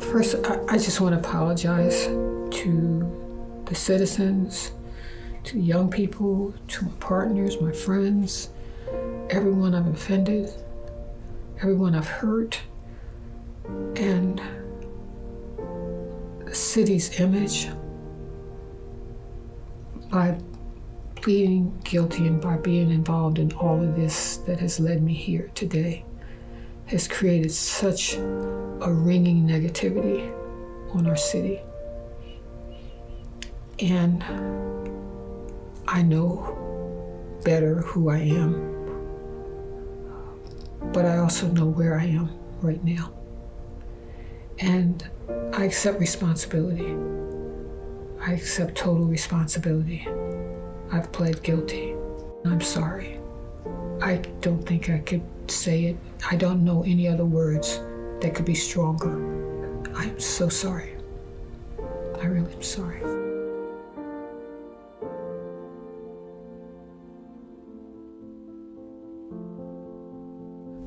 First, I just want to apologize to the citizens, to young people, to my partners, my friends, everyone I've offended, everyone I've hurt, and the city's image. By pleading guilty and by being involved in all of this that has led me here today has created such a ringing negativity on our city. And I know better who I am, but I also know where I am right now. And I accept responsibility. I accept total responsibility. I've pled guilty. I'm sorry. I don't think I could say it. I don't know any other words that could be stronger. I'm so sorry. I really am sorry.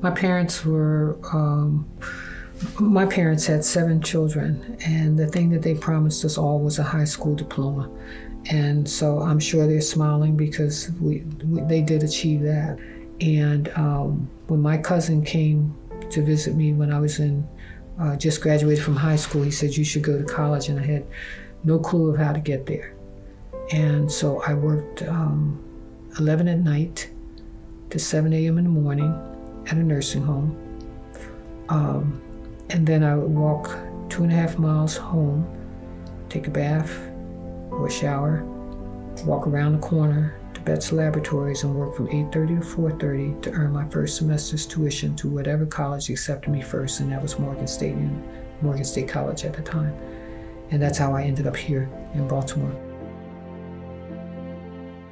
My parents had 7 children, and the thing that they promised us all was a high school diploma. And so I'm sure they're smiling because they did achieve that. And when my cousin came to visit me when I was just graduated from high school, he said, "You should go to college," and I had no clue of how to get there. And so I worked 11 at night to 7 a.m. in the morning at a nursing home. And then I would walk 2.5 miles home, take a bath or a shower, walk around the corner to Betts Laboratories and work from 8:30 to 4:30 to earn my first semester's tuition to whatever college accepted me first, and that was Morgan State College at the time. And that's how I ended up here in Baltimore.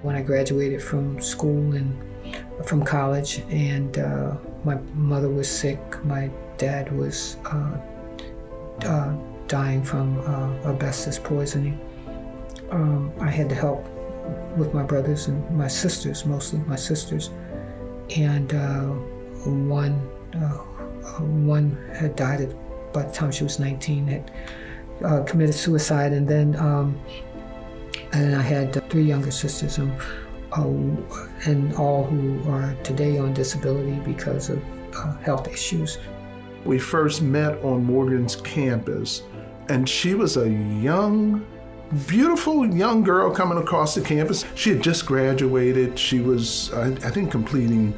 When I graduated from school and from college, and my mother was sick, my dad was dying from asbestos poisoning. I had to help with my brothers and my sisters, mostly my sisters. And one had died by the time she was 19, had committed suicide. And then I had 3 younger sisters, and all who are today on disability because of health issues. We first met on Morgan's campus, and she was a young, beautiful young girl coming across the campus. She had just graduated. She was, I think, completing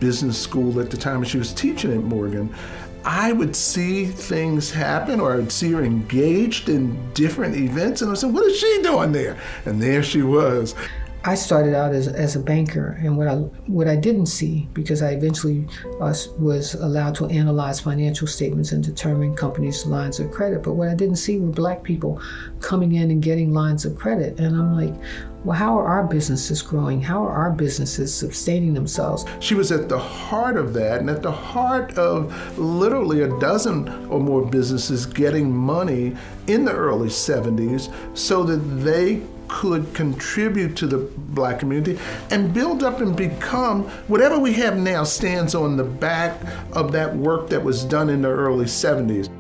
business school at the time, and she was teaching at Morgan. I would see things happen, or I would see her engaged in different events, and I said, "What is she doing there?" And there she was. I started out as a banker, and what I didn't see, because I eventually was allowed to analyze financial statements and determine companies' lines of credit, but what I didn't see were Black people coming in and getting lines of credit. And I'm like, well, how are our businesses growing? How are our businesses sustaining themselves? She was at the heart of that, and at the heart of literally a dozen or more businesses getting money in the early 70s so that they could contribute to the Black community and build up and become whatever we have now stands on the back of that work that was done in the early 70s.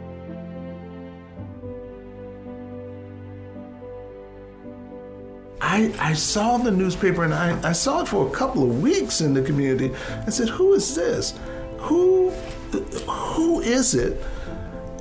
I saw the newspaper, and I saw it for a couple of weeks in the community. I said, who is this? Who is it?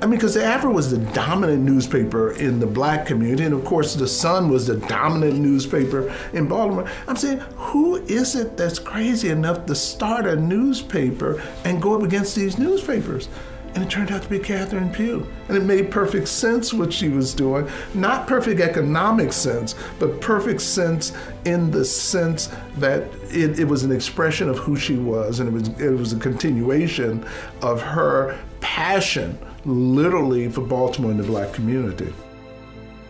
I mean, because the Afro was the dominant newspaper in the Black community, and of course the Sun was the dominant newspaper in Baltimore. I'm saying, who is it that's crazy enough to start a newspaper and go up against these newspapers? And it turned out to be Catherine Pugh. And it made perfect sense what she was doing. Not perfect economic sense, but perfect sense in the sense that it was an expression of who she was, and it was a continuation of her passion, literally, for Baltimore and the Black community.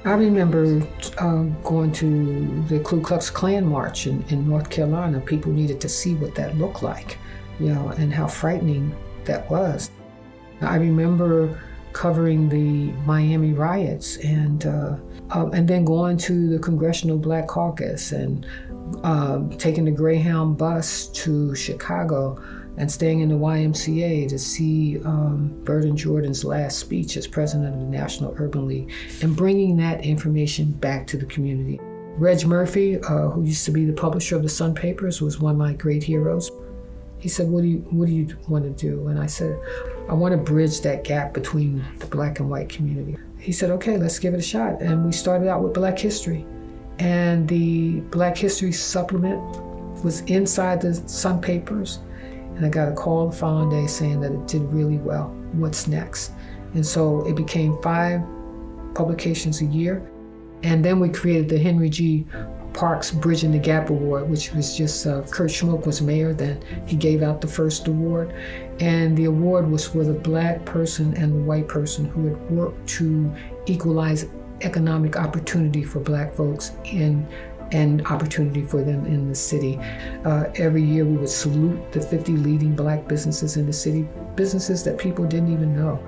I remember going to the Ku Klux Klan march in North Carolina. People needed to see what that looked like, and how frightening that was. I remember covering the Miami riots, and then going to the Congressional Black Caucus and taking the Greyhound bus to Chicago and staying in the YMCA to see Burton Jordan's last speech as president of the National Urban League, and bringing that information back to the community. Reg Murphy, who used to be the publisher of the Sun Papers, was one of my great heroes. He said, what do you want to do? And I said, I want to bridge that gap between the Black and white community. He said, okay, let's give it a shot. And we started out with Black History. And the Black History supplement was inside the Sun Papers. And I got a call the following day saying that it did really well. What's next? And so it became 5 publications a year. And then we created the Henry G. Parks Bridging the Gap Award, which was just, Kurt Schmoke was mayor then. He gave out the first award. And the award was for the Black person and the white person who had worked to equalize economic opportunity for Black folks and opportunity for them in the city. Every year we would salute the 50 leading Black businesses in the city, businesses that people didn't even know.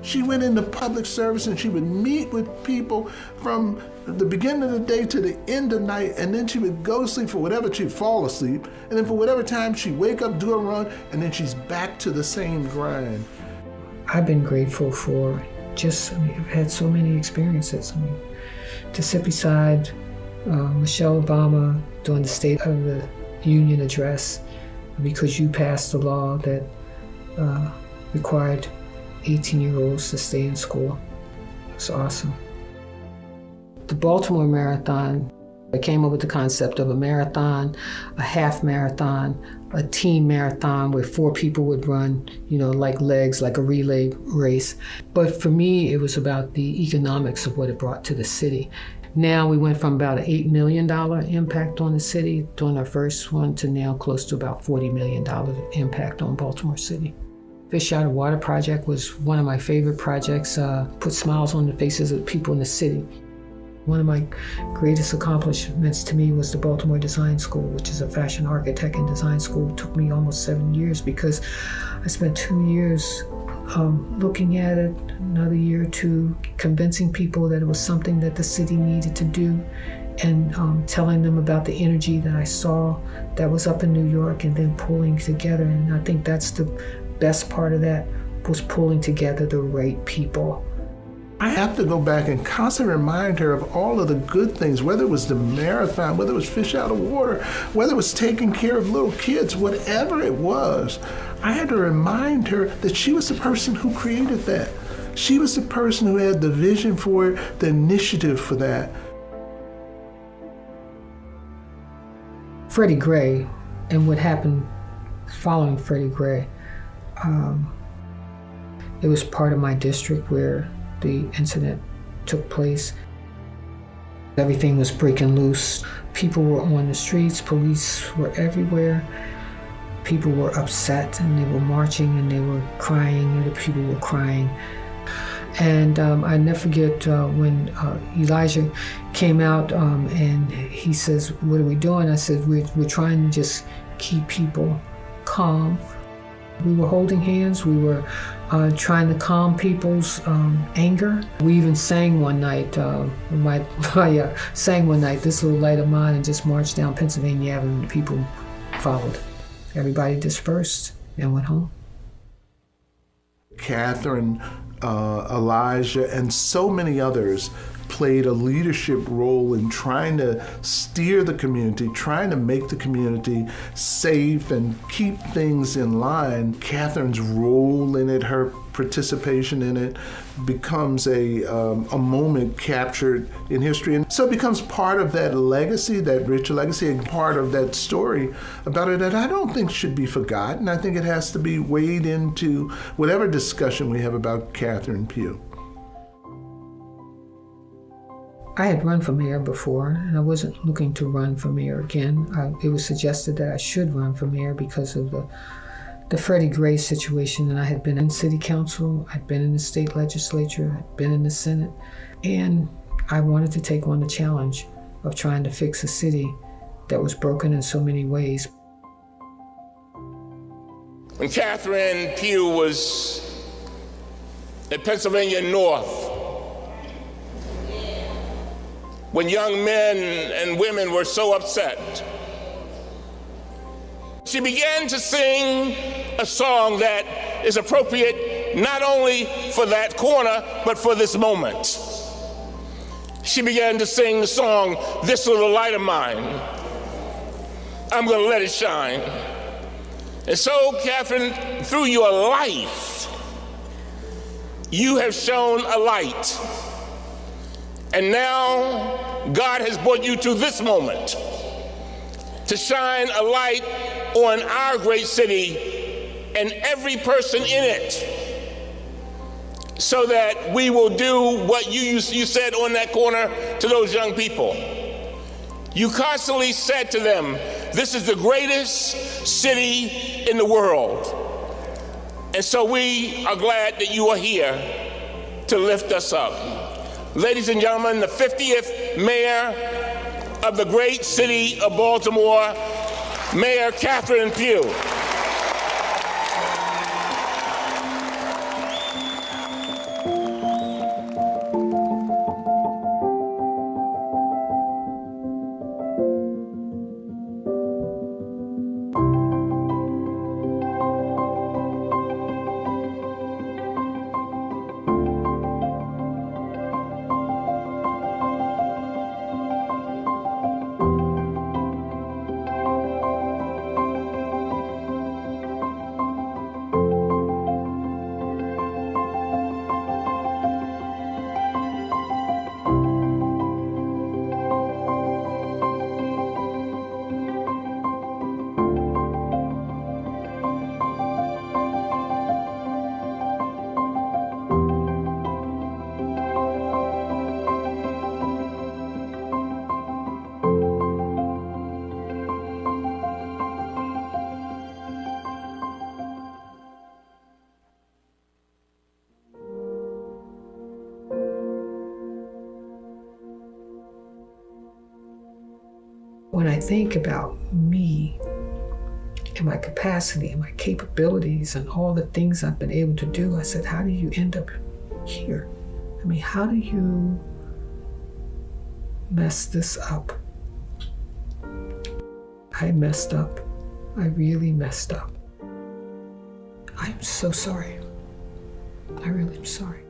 She went into public service and she would meet with people from the beginning of the day to the end of the night, and then she would go to sleep for whatever, she'd fall asleep, and then for whatever time she'd wake up, do a run, and then she's back to the same grind. I've been grateful for I've had so many experiences. To sit beside Michelle Obama during the State of the Union address because you passed a law that required 18-year-olds to stay in school. It's awesome. The Baltimore Marathon, I came up with the concept of a marathon, a half marathon, a team marathon where 4 people would run, like legs, like a relay race. But for me, it was about the economics of what it brought to the city. Now we went from about an $8 million impact on the city during our first one to now close to about $40 million impact on Baltimore City. Fish Out of Water project was one of my favorite projects, put smiles on the faces of the people in the city. One of my greatest accomplishments to me was the Baltimore Design School, which is a fashion architect and design school. It took me almost 7 years because I spent 2 years looking at it, another year or 2, convincing people that it was something that the city needed to do, and telling them about the energy that I saw that was up in New York, and then pulling together. And I think that's the best part of that, was pulling together the right people. I have to go back and constantly remind her of all of the good things, whether it was the marathon, whether it was Fish Out of Water, whether it was taking care of little kids, whatever it was. I had to remind her that she was the person who created that. She was the person who had the vision for it, the initiative for that. Freddie Gray, and what happened following Freddie Gray, it was part of my district where the incident took place. Everything was breaking loose. People were on the streets, police were everywhere. People were upset and they were marching and they were crying, and the people were crying. And I never forget when Elijah came out and he says, "What are we doing?" I said, we're trying to just keep people calm. We were holding hands. We were trying to calm people's anger. We even sang one night, sang one night, "This Little Light of Mine," and just marched down Pennsylvania Avenue, and the people followed. Everybody dispersed and went home. Catherine, Elijah, and so many others played a leadership role in trying to steer the community, trying to make the community safe and keep things in line. Catherine's role in it, her participation in it, becomes a moment captured in history. And so it becomes part of that legacy, that rich legacy, and part of that story about it that I don't think should be forgotten. I think it has to be weighed into whatever discussion we have about Catherine Pugh. I had run for mayor before, and I wasn't looking to run for mayor again. It was suggested that I should run for mayor because of the Freddie Gray situation, and I had been in city council, I'd been in the state legislature, I'd been in the Senate, and I wanted to take on the challenge of trying to fix a city that was broken in so many ways. When Catherine Pugh was in Pennsylvania North, when young men and women were so upset She began to sing a song that is appropriate not only for that corner, but for this moment. She began to sing the song, "This Little Light of Mine, I'm gonna let it shine." And so, Catherine, through your life, you have shown a light. And now, God has brought you to this moment to shine a light on our great city and every person in it, so that we will do what you said on that corner to those young people. You constantly said to them, this is the greatest city in the world. And so we are glad that you are here to lift us up. Ladies and gentlemen, the 50th mayor of the great city of Baltimore, Mayor Catherine Pugh. When I think about me and my capacity and my capabilities and all the things I've been able to do, I said, how do you end up here? I mean, how do you mess this up? I messed up. I really messed up. I'm so sorry. I really am sorry.